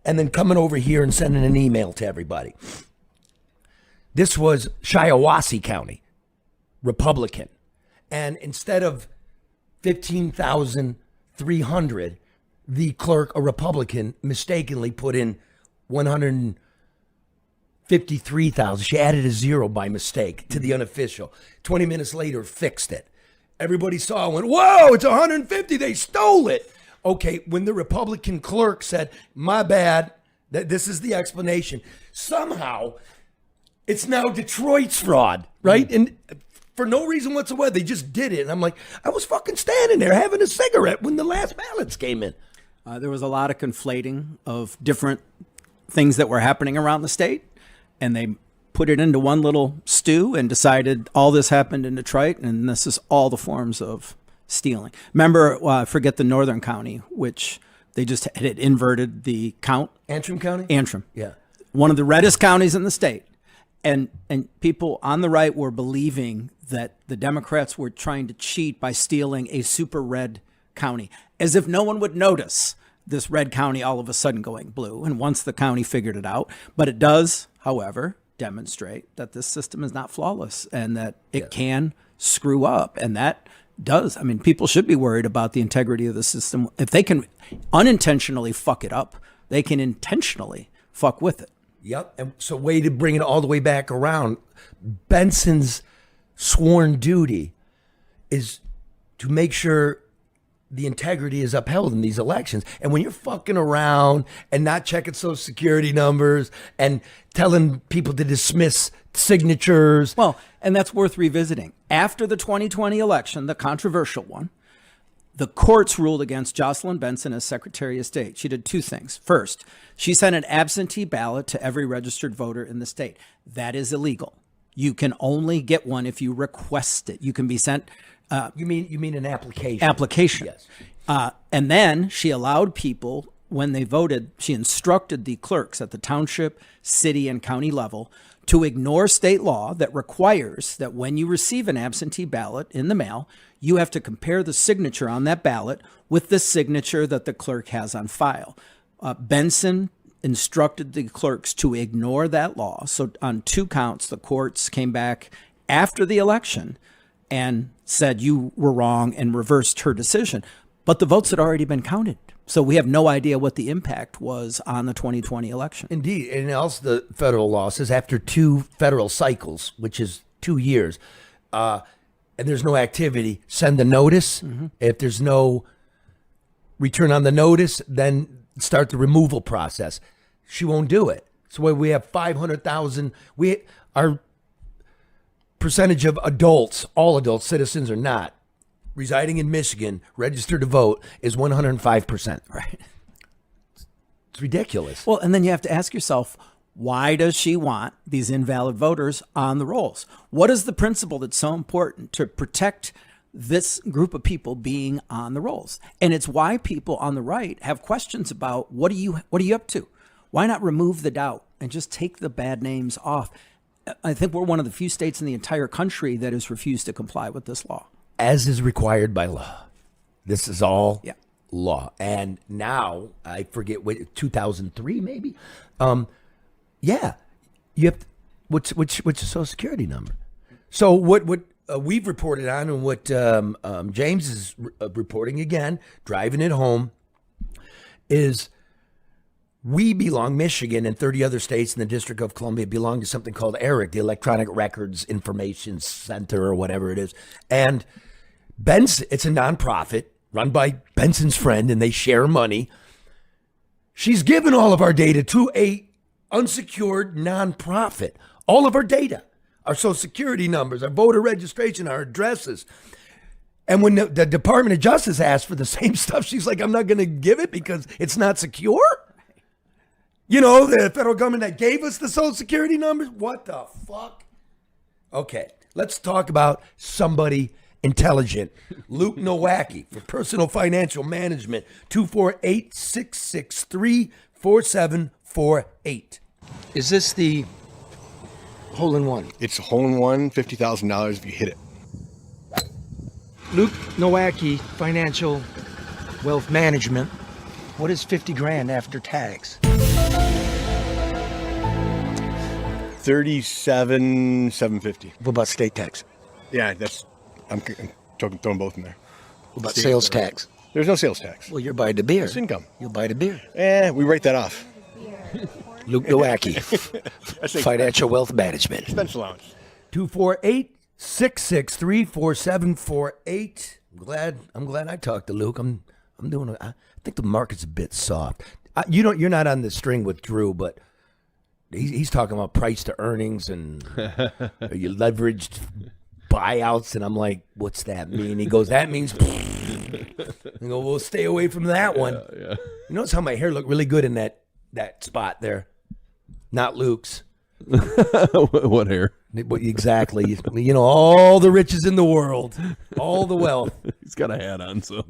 and then coming over here and sending an email to everybody. This was Shiawassee County, Republican. And instead of 15,300, the clerk, a Republican, mistakenly put in 153,000. She added a zero by mistake to the unofficial. 20 minutes later, fixed it. Everybody saw it, went, whoa, it's 150. They stole it. Okay, when the Republican clerk said, my bad, that this is the explanation, somehow it's now Detroit's fraud, right? And for no reason whatsoever, they just did it. And I'm like, I was fucking standing there having a cigarette when the last ballots came in. There was a lot of conflating of different things that were happening around the state, and they put it into one little stew and decided all this happened in Detroit, and this is all the forms of stealing. Remember, forget the Northern County, which they just had inverted the count. Antrim County? Antrim. Yeah. One of the reddest counties in the state. And people on the right were believing that the Democrats were trying to cheat by stealing a super red county, as if no one would notice this red county all of a sudden going blue. And once the county figured it out, but it does, however, demonstrate that this system is not flawless and that it can screw up. And that does. I mean, people should be worried about the integrity of the system. If they can unintentionally fuck it up, they can intentionally fuck with it. Yep. And so way to bring it all the way back around. Benson's sworn duty is to make sure the integrity is upheld in these elections. And when you're fucking around and not checking social security numbers and telling people to dismiss signatures. Well, and that's worth revisiting. After the 2020 election, the controversial one, the courts ruled against Jocelyn Benson as Secretary of State. She did two things. First, she sent an absentee ballot to every registered voter in the state. That is illegal. You can only get one if you request it. You can be sent. You mean an application? Application. Yes. And then she allowed people when they voted, she instructed the clerks at the township, city, and county level to ignore state law that requires that when you receive an absentee ballot in the mail, you have to compare the signature on that ballot with the signature that the clerk has on file. Benson instructed the clerks to ignore that law. So on 2 counts, the courts came back after the election and said you were wrong and reversed her decision. But the votes had already been counted. So we have no idea what the impact was on the 2020 election. Indeed. And also the federal law says after 2 federal cycles, which is 2 years, and there's no activity, send the notice. If there's no return on the notice, then start the removal process. She won't do it. So we have 500,000. Our percentage of adults, all adults, citizens or not, residing in Michigan, registered to vote is 105%. Right. It's ridiculous. Well, and then you have to ask yourself, why does she want these invalid voters on the rolls? What is the principle that's so important to protect this group of people being on the rolls? And it's why people on the right have questions about what are you up to? Why not remove the doubt and just take the bad names off? I think we're one of the few states in the entire country that has refused to comply with this law. As is required by law. This is all law. And now, I forget what, 2003 maybe? You have what's your Social Security number? So what we've reported on and what James is reporting again, driving it home, is we belong, Michigan and 30 other states in the District of Columbia belong to something called ERIC, the Electronic Records Information Center or whatever it is. And Benson, it's a nonprofit run by Benson's friend, and they share money. She's given all of our data to a unsecured nonprofit. All of our data, our Social Security numbers, our voter registration, our addresses. And when the Department of Justice asked for the same stuff, she's like, I'm not going to give it because it's not secure. You know, the federal government that gave us the Social Security numbers? What the fuck? Okay, let's talk about somebody intelligent. Luke Nowacki for Personal Financial Management, 248-663-4748. Is this the hole-in-one? It's a hole-in-one, $50,000 if you hit it. Luke Nowacki, Financial Wealth Management. What is 50 grand after tax? 37,750. What about state tax? Yeah, I'm throwing both in there. What about sales tax? There's no sales tax. Well, you're buying the beer. It's income. You'll buy the beer. We write that off. Luke Nowacki, Financial Wealth Management. Expense allowance. 248-663-4748. I'm glad I talked to Luke. I think the market's a bit soft. You're not on the string with Drew, but he's talking about price to earnings and you leveraged buyouts, and I'm like, what's that mean? He goes, that means I go, we'll stay away from that one. Yeah. You notice how my hair looked really good in that spot there. Not Luke's. What hair? Exactly. You know, all the riches in the world, all the wealth. He's got a hat on, so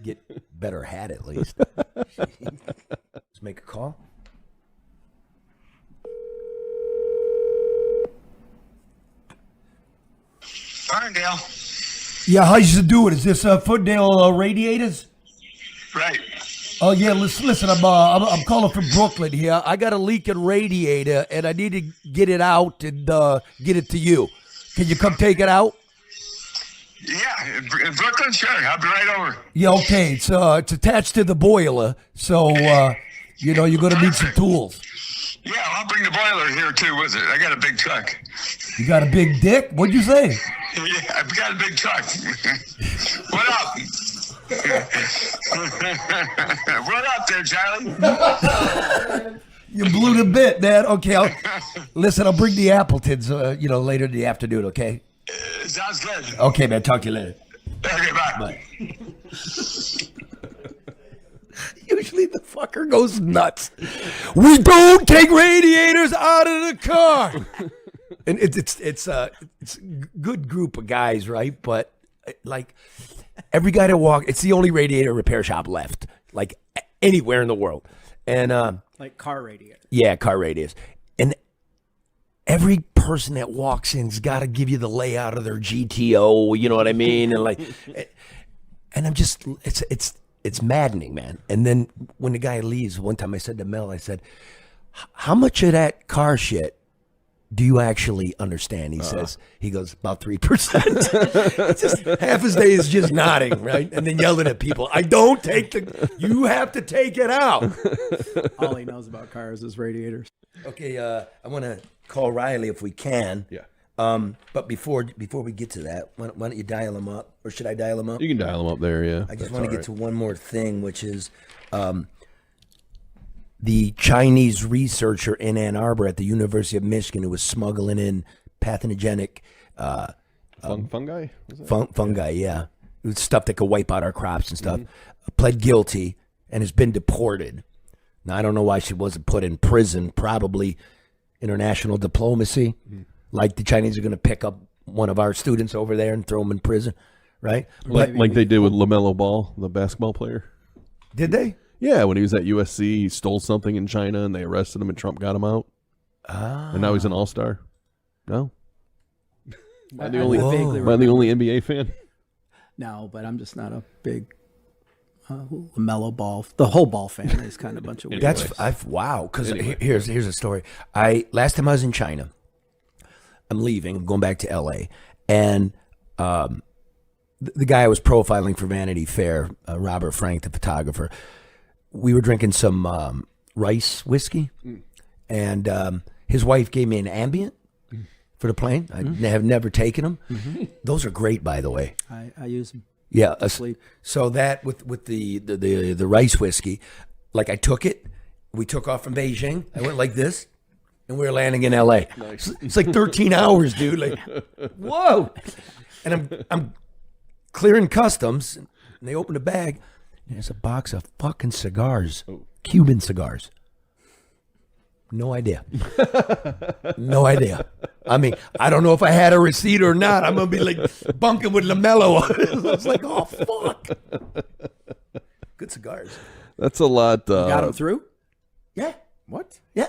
get better hat at least. Let's make a call. Ferndale. Yeah, how's you doing? Is this Foothills Radiators? Right. Oh yeah, listen. I'm calling from Brooklyn here. I got a leaking radiator, and I need to get it out and get it to you. Can you come take it out? Yeah, in Brooklyn, sure. I'll be right over. Yeah, okay. It's attached to the boiler, so you're gonna need some tools. Yeah, I'll bring the boiler here too with it. I got a big truck. You got a big dick? What'd you say? Yeah, I've got a big truck. What up? What up there, Charlie? You blew the bit, man. Okay, I'll bring the Appletons, later in the afternoon, okay? Sounds good. Okay, man, talk to you later. Okay, bye. Bye. Usually the fucker goes nuts. We don't take radiators out of the car. And it's a good group of guys, right? But like every guy that walks, it's the only radiator repair shop left. Like anywhere in the world. And like car radiators. yeah, car radius. And every person that walks in's got to give you the layout of their GTO. You know what I mean? And like, and I'm just, it's maddening, man. And then when the guy leaves, one time I said to Mel, I said, how much of that car shit do you actually understand? He goes, about 3%. It's just half his day is just nodding, right? And then yelling at people. You have to take it out. All he knows about cars is radiators. Okay, I want to call Riley if we can. Yeah. But before we get to that, why don't you dial him up? Or should I dial him up? You can dial him up there, yeah. I just want to get to one more thing, which is the Chinese researcher in Ann Arbor at the University of Michigan who was smuggling in pathogenic fungi? Fungi, yeah. It was stuff that could wipe out our crops and stuff. Pled guilty and has been deported. Now, I don't know why she wasn't put in prison, probably international diplomacy. Like the Chinese are going to pick up one of our students over there and throw him in prison, right? But like they did with LaMelo Ball, the basketball player. Did they? Yeah, when he was at USC, he stole something in China, and they arrested him, and Trump got him out. And now he's an all-star. No? Am I the only NBA fan? No, but I'm just not a big LaMelo Ball. The whole Ball family is kind of a bunch of weirdos. Wow. Because here's a story. Last time I was in China, I'm leaving. I'm going back to L.A. And the guy I was profiling for Vanity Fair, Robert Frank, the photographer, we were drinking some rice whiskey, and his wife gave me an ambient for the plane. I have never taken them. Those are great, by the way. I use them. Yeah, so that with the rice whiskey, like I took it, we took off from Beijing. I went like this, and we were landing in L.A. Nice. It's like 13 hours, dude. Like, whoa! And I'm clearing customs, and they open the bag. There's a box of fucking cigars, Cuban cigars. No idea. No idea. I mean, I don't know if I had a receipt or not. I'm going to be like bunking with LaMelo. I was like, oh, fuck. Good cigars. That's a lot. You got them through? Yeah. What? Yeah.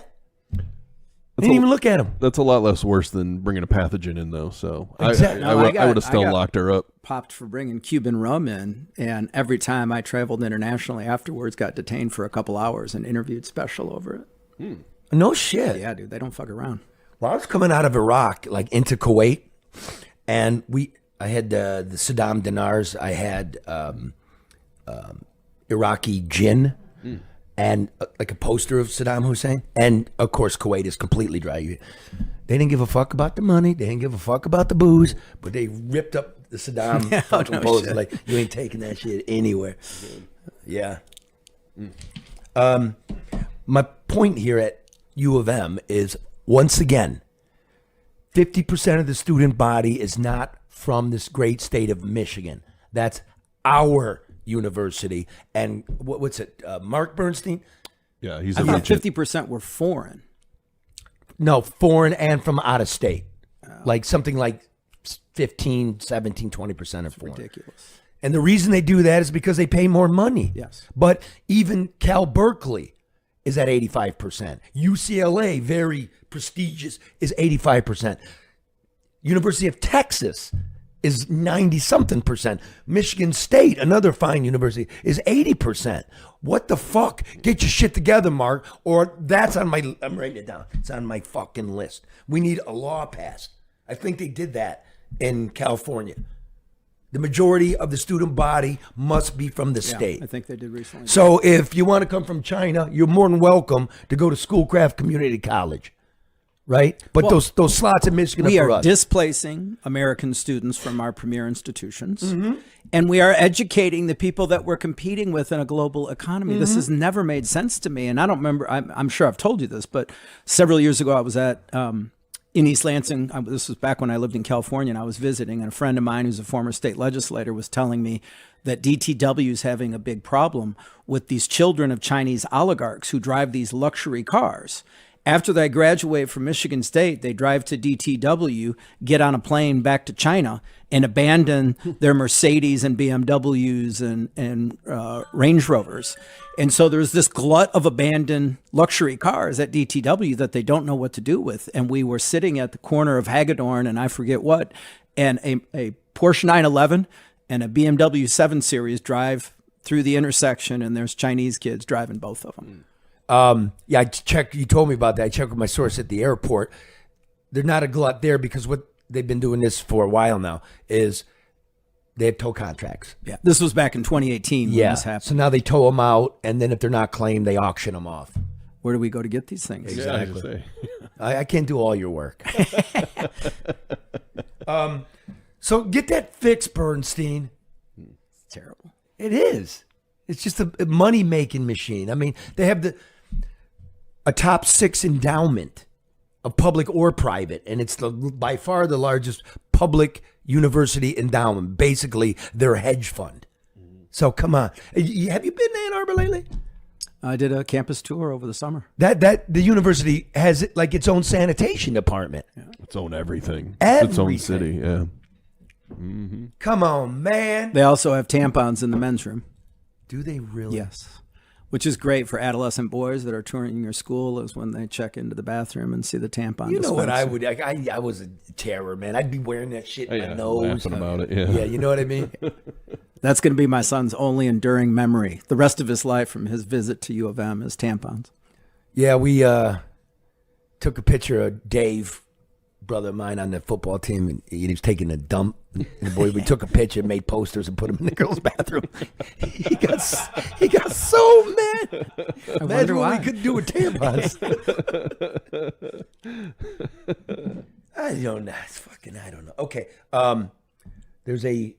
Didn't even look at him. That's a lot less worse than bringing a pathogen in, though. So exactly. I would have still locked her up. Popped for bringing Cuban rum in, and every time I traveled internationally afterwards, got detained for a couple hours and interviewed special over it. No shit. Yeah, dude, they don't fuck around. Well, I was coming out of Iraq, like into Kuwait, and I had the Saddam dinars. I had Iraqi gin. And like a poster of Saddam Hussein. And, of course, Kuwait is completely dry. They didn't give a fuck about the money. They didn't give a fuck about the booze. But they ripped up the Saddam fucking poster. Like, you ain't taking that shit anywhere. Yeah. My point here at U of M is, once again, 50% of the student body is not from this great state of Michigan. That's our university. And what's it? Mark Bernstein? Yeah, he's I thought 50% were foreign. No, foreign and from out of state. Like something like 15, 17, 20% are foreign. Ridiculous. And the reason they do that is because they pay more money. Yes. But even Cal Berkeley is at 85%. UCLA, very prestigious, is 85%. University of Texas is 90-something%. Michigan State, another fine university, is 80%. What the fuck? Get your shit together, Mark, or that's on my, I'm writing it down. It's on my fucking list. We need a law passed. I think they did that in California. The majority of the student body must be from the state. I think they did recently. So if you want to come from China, you're more than welcome to go to Schoolcraft Community College. Right? But those slots in Michigan are for us. We are displacing American students from our premier institutions, and we are educating the people that we're competing with in a global economy. This has never made sense to me, and I don't remember, I'm sure I've told you this, but several years ago I was at in East Lansing. This was back when I lived in California, and I was visiting, and a friend of mine who's a former state legislator was telling me that DTW is having a big problem with these children of Chinese oligarchs who drive these luxury cars. After they graduate from Michigan State, they drive to DTW, get on a plane back to China, and abandon their Mercedes and BMWs and Range Rovers. And so there's this glut of abandoned luxury cars at DTW that they don't know what to do with. And we were sitting at the corner of Hagedorn and I forget what, and a Porsche 911 and a BMW 7 Series drive through the intersection, and there's Chinese kids driving both of them. Yeah, I checked. You told me about that. I checked with my source at the airport. They're not a glut there because what they've been doing this for a while now is they have tow contracts. Yeah, this was back in 2018 when this happened. So now they tow them out, and then if they're not claimed, they auction them off. Where do we go to get these things? Exactly. I can't do all your work. So get that fixed, Bernstein. It's terrible. It is. It's just a money-making machine. I mean, they have a top 6 endowment of public or private, and it's by far the largest public university endowment, basically their hedge fund. So come on. Have you been to Ann Arbor lately? I did a campus tour over the summer. The university has like its own sanitation department. Yeah. Its own everything. Everything. Its own city, yeah. Mm-hmm. Come on, man. They also have tampons in the men's room. Do they really? Yes. Which is great for adolescent boys that are touring your school, is when they check into the bathroom and see the tampon. You know what I would? I was a terror, man. I'd be wearing that shit in my nose. Laughing about it, yeah. Yeah, you know what I mean? That's going to be my son's only enduring memory. The rest of his life from his visit to U of M is tampons. Yeah, we took a picture of Dave, brother of mine on the football team, and he was taking a dump. And boy, we took a picture, made posters, and put him in the girls' bathroom. He got so mad. Imagine what we could do with tampons. I don't know. I don't know. Okay. There's a.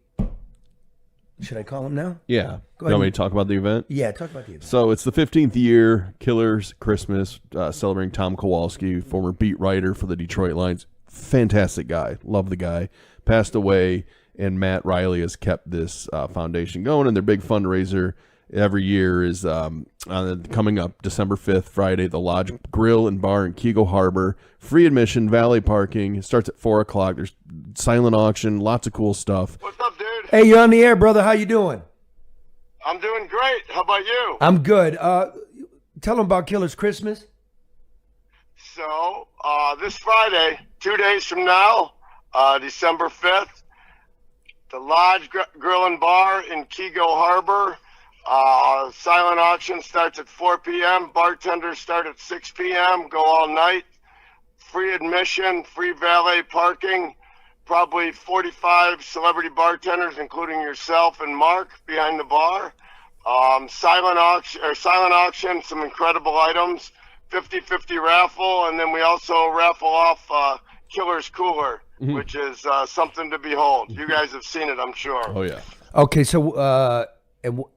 Should I call him now? Yeah. Go You want ahead. me to talk about the event? Yeah, talk about the event. So it's the 15th year Killers Christmas, celebrating Tom Kowalski, former beat writer for the Detroit Lions. Fantastic guy. Love the guy. Passed away, and Matt Riley has kept this foundation going, and their big fundraiser every year is coming up December 5th, Friday, the Lodge Grill and Bar in Kego Harbor. Free admission, valet parking. It starts at 4 o'clock. There's silent auction, lots of cool stuff. What's up, dude? Hey, you're on the air, brother. How you doing? I'm doing great. How about you? I'm good. Tell them about Killers Christmas. So, this Friday, 2 days from now, December 5th, the Lodge Grill and Bar in Kego Harbor. Silent auction starts at 4 p.m. Bartenders start at 6 p.m. Go all night. Free admission, free valet parking. Probably 45 celebrity bartenders, including yourself and Mark, behind the bar. Silent auction, some incredible items. 50-50 raffle, and then we also raffle off Killer's Cooler, which is something to behold. You guys have seen it, I'm sure. Oh, yeah. Okay, so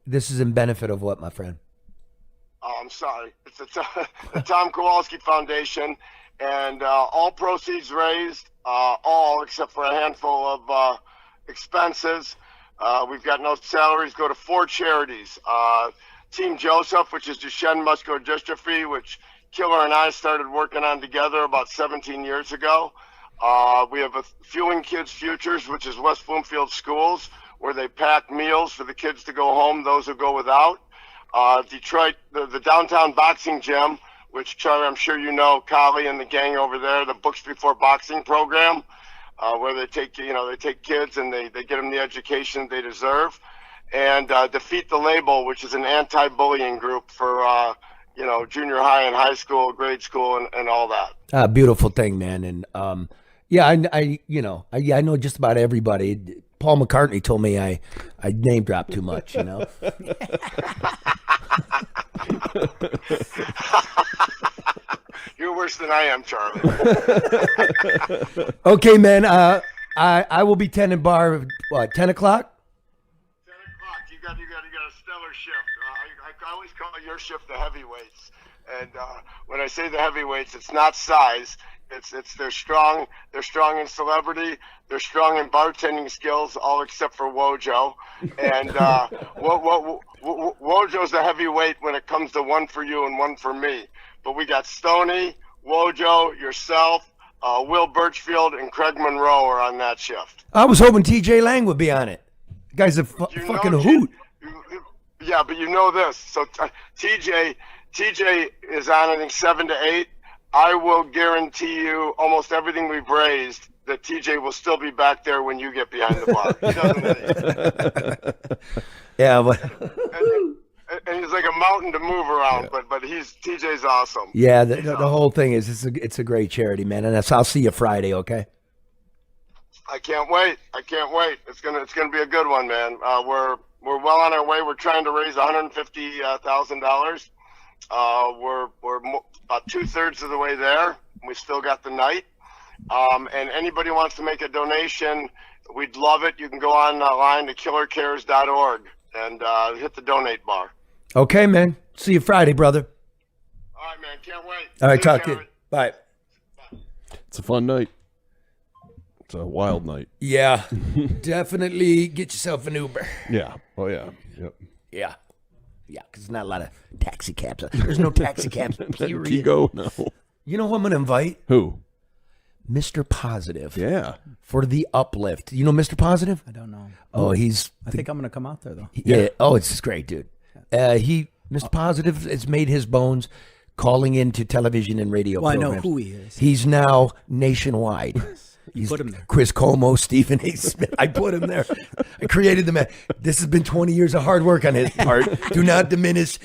this is in benefit of what, my friend? I'm sorry. It's the Tom Kowalski Foundation, and all proceeds raised, all except for a handful of expenses. We've got no salaries, go to 4 charities. Team Joseph, which is Duchenne muscular dystrophy, which Killer and I started working on together about 17 years ago. We have a Fueling Kids Futures, which is West Bloomfield Schools, where they pack meals for the kids to go home, those who go without. Detroit, the downtown boxing gym, which, Charlie, I'm sure you know, Collie and the gang over there, the Books Before Boxing program, where they take kids and they get them the education they deserve. And Defeat the Label, which is an anti-bullying group for, junior high and high school, grade school, and all that. Beautiful thing, man. And I know just about everybody. Paul McCartney told me I name drop too much, you know. You're worse than I am, Charlie. Okay, man. I will be tending bar at what, 10 o'clock? 10 o'clock. You got a stellar shift. I always call your shift the heavyweights. And when I say the heavyweights, it's not size. It's they're strong. They're strong in celebrity. They're strong in bartending skills, all except for Wojo. And Wojo's the heavyweight when it comes to one for you and one for me. But we got Stoney, Wojo, yourself, Will Birchfield, and Craig Monroe are on that shift. I was hoping TJ Lang would be on it. The guy's a fucking hoot. Yeah, but you know this. So TJ is on, I think, 7 to 8. I will guarantee you almost everything we've raised that TJ will still be back there when you get behind the bar. He doesn't. Yeah, but and he's like a mountain to move around, but TJ's awesome. yeah, the whole thing is it's a great charity, man, and I'll see you Friday, okay? I can't wait. It's gonna be a good one, man. We're well on our way. We're trying to raise $150,000. We're about 2/3 of the way there. We still got the night. And anybody wants to make a donation, we'd love it. You can go online to killercares.org and hit the donate bar. Okay, man. See you Friday, brother. All right, man. Can't wait. All right, talk to you. Bye. It's a fun night. It's a wild night. Yeah, definitely get yourself an Uber. Yeah. Oh, yeah. Yep. Yeah, because there's not a lot of taxi cabs. There's no taxi cabs, period. Pico, no. You know who I'm going to invite? Who? Mr. Positive. Yeah. For the uplift. You know Mr. Positive? I don't know. Oh, I think I'm going to come out there, though. Yeah. Oh, it's just great, dude. Mr. Positive has made his bones calling into television and radio programs. I know who he is. He's now nationwide. You put him there. Chris Como, Stephen A. Smith. I put him there. I created the man. This has been 20 years of hard work on his part. Do not diminish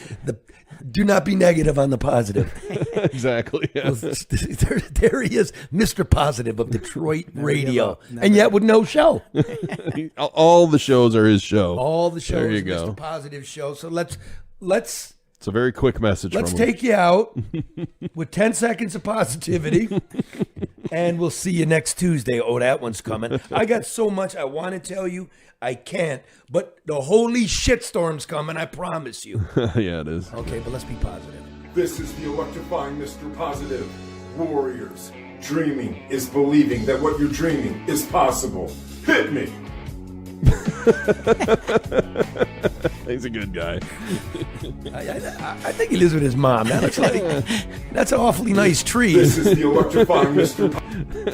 do not be negative on the positive. Exactly. Yeah. There he is, Mr. Positive of Detroit radio. And yet with no show. All the shows are his show. All the shows there you are go. Mr. Positive show. So let's it's a very quick message let's from him. take you out with 10 seconds of positivity. And we'll see you next Tuesday. Oh, that one's coming. I got so much I want to tell you. I can't. But the holy shitstorm's coming, I promise you. Yeah, it is. Okay, but let's be positive. This is the electrifying Mr. Positive. Warriors. Dreaming is believing that what you're dreaming is possible. Hit me. He's a good guy. I think he lives with his mom. That looks like that's an awfully nice tree. This is the electrifying Mr.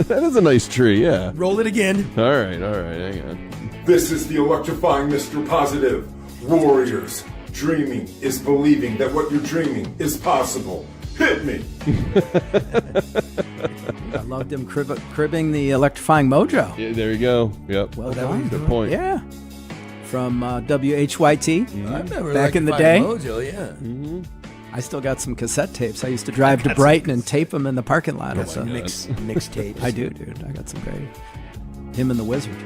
That is a nice tree, yeah. Roll it again. All right, hang on. This is the electrifying Mr. Positive. Warriors. Dreaming is believing that what you're dreaming is possible. Hit me. I loved him cribbing the electrifying mojo. Yeah, there you go. Yep. Well done. Good point. Yeah. From WHYT I remember back in the Electrifying day. Mojo, yeah. Mm-hmm. I still got some cassette tapes. I used to drive to Brighton and tape them in the parking lot. Mix tapes. I do, dude. I got some great. Him and the Wizard.